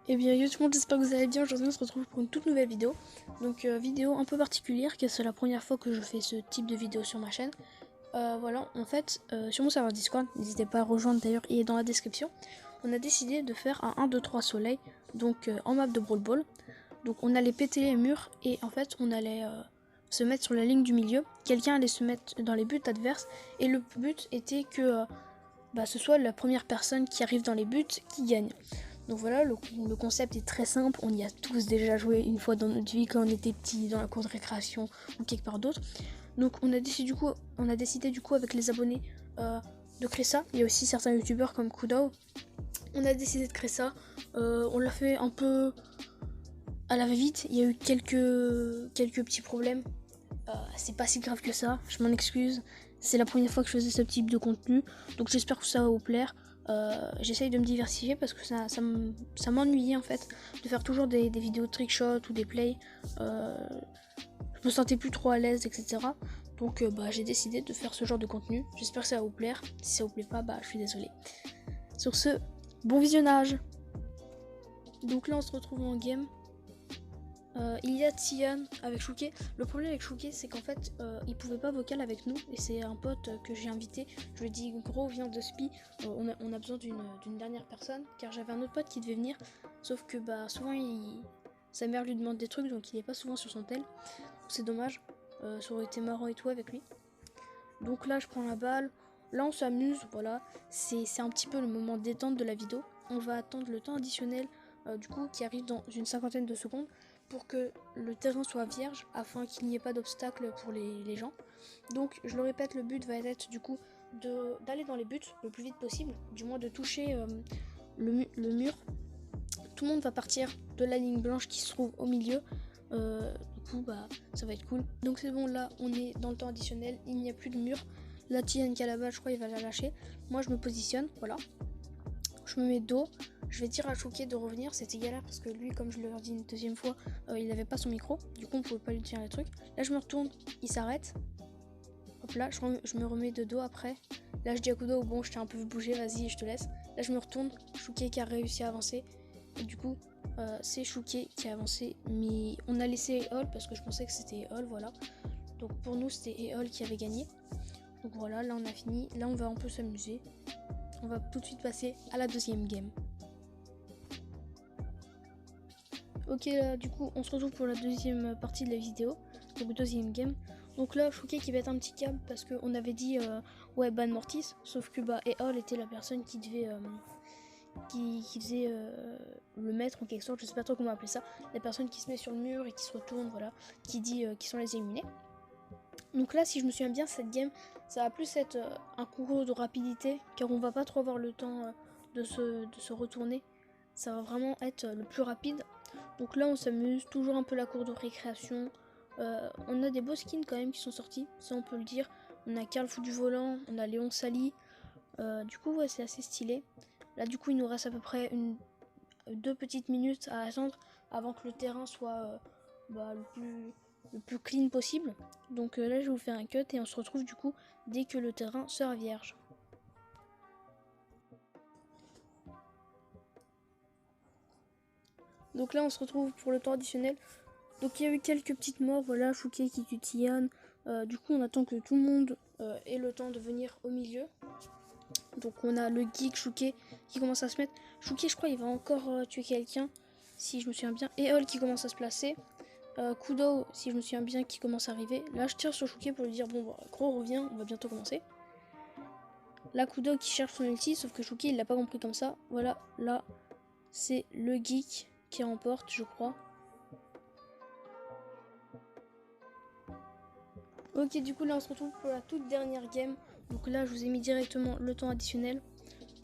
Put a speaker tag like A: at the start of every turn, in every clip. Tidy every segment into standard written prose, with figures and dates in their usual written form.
A: Et bien yo tout le monde, j'espère que vous allez bien. Aujourd'hui on se retrouve pour une toute nouvelle vidéo. Donc vidéo un peu particulière car c'est la première fois que je fais ce type de vidéo sur ma chaîne. Voilà, en fait sur mon serveur Discord, n'hésitez pas à rejoindre, d'ailleurs il est dans la description. On a décidé de faire un 1, 2, 3 soleil, donc en map de Brawl Ball. Donc on allait péter les murs et en fait on allait se mettre sur la ligne du milieu. Quelqu'un allait se mettre dans les buts adverses et le but était que ce soit la première personne qui arrive dans les buts qui gagne. Donc voilà, le concept est très simple, on y a tous déjà joué une fois dans notre vie quand on était petit, dans la cour de récréation ou quelque part d'autre. Donc on a décidé du coup avec les abonnés de créer ça. Il y a aussi certains youtubeurs comme Kudo. On a décidé de créer ça, on l'a fait un peu à la va-vite, il y a eu quelques petits problèmes. C'est pas si grave que ça, je m'en excuse. C'est la première fois que je faisais ce type de contenu, donc j'espère que ça va vous plaire. J'essaye de me diversifier parce que ça m'ennuyait en fait de faire toujours des vidéos de trickshot ou des plays. Je me sentais plus trop à l'aise, etc. Donc j'ai décidé de faire ce genre de contenu. J'espère que ça va vous plaire. Si ça vous plaît pas, je suis désolée. Sur ce, bon visionnage. Donc là on se retrouve en game. Il y a Tian avec Chouquet. Le problème avec Chouquet, c'est qu'en fait il pouvait pas vocal avec nous et c'est un pote que j'ai invité. Je lui ai dit gros viens de spi, on a besoin d'une dernière personne car j'avais un autre pote qui devait venir, sauf que souvent sa mère lui demande des trucs donc il est pas souvent sur son tel. C'est dommage, ça aurait été marrant et tout avec lui. Donc là je prends la balle, là on s'amuse, voilà, c'est un petit peu le moment détente de la vidéo. On va attendre le temps additionnel du coup qui arrive dans une cinquantaine de secondes pour que le terrain soit vierge afin qu'il n'y ait pas d'obstacle pour les gens. Donc je le répète, le but va être du coup d'aller dans les buts le plus vite possible, du moins de toucher le mur. Tout le monde va partir de la ligne blanche qui se trouve au milieu. Du coup ça va être cool. Donc c'est bon, là on est dans le temps additionnel, il n'y a plus de mur. La Tienne qui a la balle, je crois il va la lâcher. Moi je me positionne, voilà. Je me mets dos. Je vais dire à Chouquet de revenir, c'était galère parce que lui, comme je le dit une deuxième fois, il n'avait pas son micro, du coup on pouvait pas lui dire les trucs. Là je me retourne, il s'arrête. Hop là, je me remets de dos après. Là je dis à Kudo, bon je t'ai un peu vu bouger, vas-y je te laisse. Là je me retourne, Chouquet qui a réussi à avancer. Et du coup c'est Chouquet qui a avancé, mais on a laissé Eol parce que je pensais que c'était Eol, voilà. Donc pour nous c'était Eol qui avait gagné. Donc voilà, là on a fini, là on va un peu s'amuser. On va tout de suite passer à la deuxième game. Ok, là, du coup, on se retrouve pour la deuxième partie de la vidéo. Donc, deuxième game. Donc là, Chouquet qui va être un petit câble parce qu'on avait dit ouais, ban Mortis. Sauf que Eol était la personne qui devait. Qui faisait le maître en quelque sorte, je sais pas trop comment appeler ça. La personne qui se met sur le mur et qui se retourne, voilà. Qui dit qui sont les éliminés. Donc là, si je me souviens bien, cette game, ça va plus être un concours de rapidité. Car on va pas trop avoir le temps de se retourner. Ça va vraiment être le plus rapide. Donc là on s'amuse, toujours un peu la cour de récréation. On a des beaux skins quand même qui sont sortis, ça on peut le dire. On a Karl Fou du volant, on a Léon Sali. Du coup ouais, c'est assez stylé. Là du coup il nous reste à peu près 2 petites minutes à attendre avant que le terrain soit le plus clean possible. Donc là je vais vous faire un cut et on se retrouve du coup dès que le terrain sera vierge. Donc là on se retrouve pour le temps additionnel. Donc il y a eu quelques petites morts, voilà, Chouquet qui tue Tian. Du coup on attend que tout le monde ait le temps de venir au milieu. Donc on a le geek Chouquet qui commence à se mettre. Chouquet je crois il va encore tuer quelqu'un, si je me souviens bien. Eol qui commence à se placer. Kudo, si je me souviens bien, qui commence à arriver. Là je tire sur Chouquet pour lui dire bon gros reviens, on va bientôt commencer. Là Kudo qui cherche son ulti, sauf que Chouquet il l'a pas compris comme ça. Voilà, là c'est le geek qui remporte je crois. Ok, du coup là on se retrouve pour la toute dernière game. Donc là je vous ai mis directement le temps additionnel.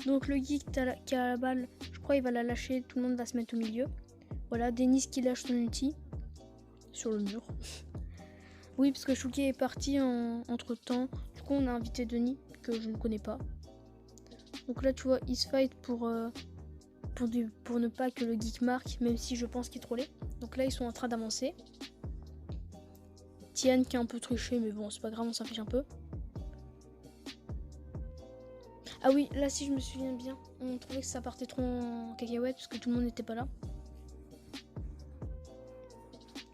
A: Donc le geek qui a la balle, je crois il va la lâcher, tout le monde va se mettre au milieu. Voilà, Denis qui lâche son ulti sur le mur. Oui, parce que Chouquet est parti entre temps. Du coup on a invité Denis, que je ne connais pas. Donc là tu vois, il se fight pour ne pas que le geek marque, même si je pense qu'il trollait. Donc là ils sont en train d'avancer. Tian qui a un peu triché, mais bon c'est pas grave, on s'en fiche un peu. Ah oui, là si je me souviens bien, on trouvait que ça partait trop en cacahuète parce que tout le monde n'était pas là.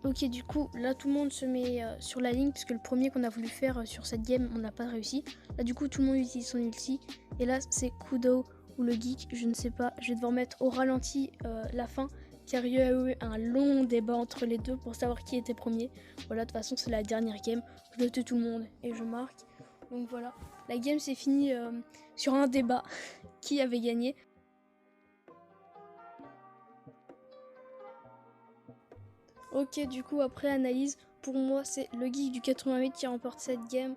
A: Ok, du coup, là tout le monde se met sur la ligne parce que le premier qu'on a voulu faire sur cette game, on n'a pas réussi. Là du coup, tout le monde utilise son ulti. Et là, c'est Kudo ou le geek, je ne sais pas. Je vais devoir mettre au ralenti la fin car il y a eu un long débat entre les deux pour savoir qui était premier. Voilà, de toute façon, c'est la dernière game. Je note tout le monde et je marque. Donc voilà, la game s'est finie sur un débat qui avait gagné. Ok, du coup, après analyse, pour moi, c'est le geek du 88 qui remporte cette game.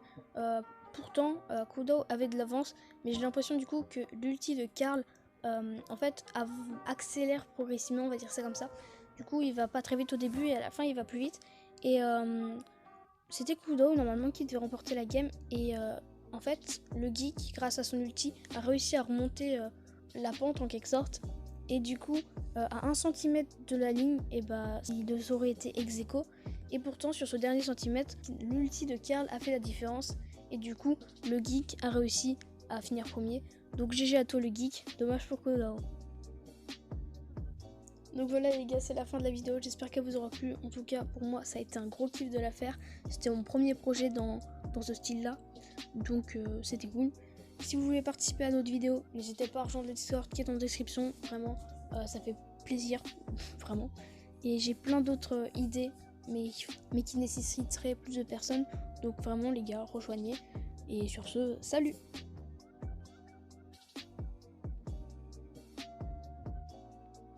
A: Pourtant, Kudo avait de l'avance, mais j'ai l'impression du coup que l'ulti de Karl, en fait, accélère progressivement, on va dire ça comme ça. Du coup, il va pas très vite au début et à la fin, il va plus vite. Et c'était Kudo normalement qui devait remporter la game. Et en fait, le geek, grâce à son ulti, a réussi à remonter la pente en quelque sorte. Et du coup, à 1 cm de la ligne, et bah, il aurait été ex-aequo. Et pourtant, sur ce dernier centimètre, l'ulti de Karl a fait la différence. Et du coup, le geek a réussi à finir premier. Donc GG à toi le geek, dommage pour Kodao. Donc voilà les gars, c'est la fin de la vidéo, j'espère qu'elle vous aura plu. En tout cas, pour moi, ça a été un gros kiff de la faire. C'était mon premier projet dans ce style-là. Donc c'était cool. Si vous voulez participer à notre vidéo, n'hésitez pas à rejoindre le Discord qui est en description. Vraiment, ça fait plaisir, vraiment. Et j'ai plein d'autres idées, mais qui nécessiteraient plus de personnes. Donc vraiment les gars, rejoignez. Et sur ce, salut!